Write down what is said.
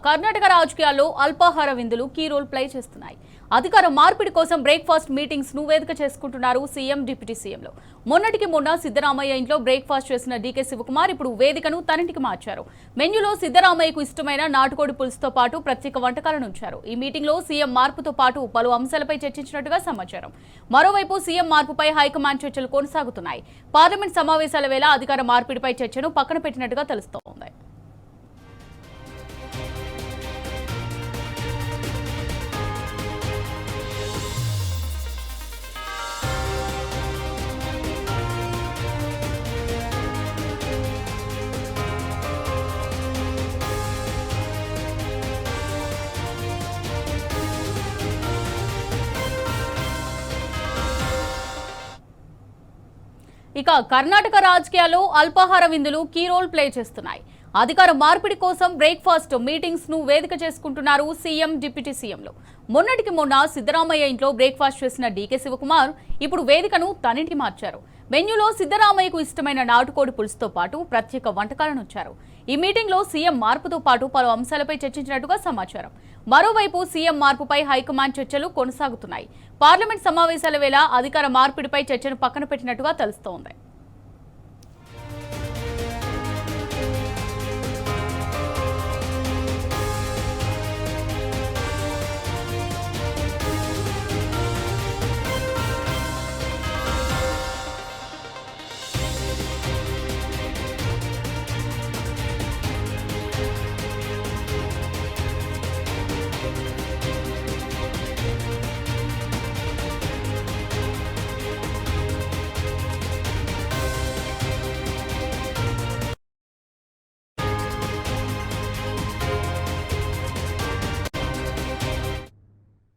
కర్ణాటక రాజకీయాల్లో అల్పాహార విందులు key role play చేస్తున్నాయి. అధికార మార్పిడి కోసం బ్రేక్ఫాస్ట్ మీటింగ్స్ ను వేదిక చేసుకుంటున్నారు సీఎం, డిప్యూటీ సీఎంలు. మొన్నటికి మొన్న సిద్ధరామయ్య ఇంట్లో బ్రేక్ఫాస్ట్ చేసిన డీకే శివకుమార్ ఇప్పుడు వేదికను తనింటికి మార్చారు. మెన్యూలో సిద్ధరామయ్యకు ఇష్టమైన నాటుకోడి పులుసుతో పాటు ప్రత్యేక వంటకాలను ఉంచారు. ఈ మీటింగ్ లో సీఎం మార్పుతో పాటు పలు అంశాలపై చర్చించినట్టుగా సమాచారం. మరోవైపు సీఎం మార్పుపై హైకమాండ్ చర్చలు కొనసాగుతున్నాయి. పార్లమెంట్ సమావేశాల వేళ అధికార మార్పిడిపై చర్చను పక్కన పెట్టినట్టుగా తెలుస్తోంది. ఇక కర్ణాటక రాజకీయాల్లో అల్పాహార విందులు కీ రోల్ ప్లే చేస్తున్నాయి. అధికార మార్పిడి కోసం బ్రేక్ఫాస్ట్ మీటింగ్స్ ను వేదిక చేసుకుంటున్నారు సీఎం, డిప్యూటీ సీఎంలు. మొన్నటికి మొన్న సిద్ధరామయ్య ఇంట్లో బ్రేక్ఫాస్ట్ చేసిన డీకే శివకుమార్ ఇప్పుడు వేదికను తనింటికి మార్చారు. మెన్యూలో సిద్ధరామయ్యకు ఇష్టమైన నాటుకోడి పులుసుతో పాటు ప్రత్యేక వంటకాలను ఉంచారు. ఈ మీటింగ్ లో సీఎం మార్పుతో పాటు పలు అంశాలపై చర్చించినట్టుగా సమాచారం. మరోవైపు సీఎం మార్పుపై హైకమాండ్ చర్చలు కొనసాగుతున్నాయి. పార్లమెంట్ సమావేశాల వేళ అధికార మార్పిడిపై చర్చను పక్కన పెట్టినట్టుగా తెలుస్తోంది.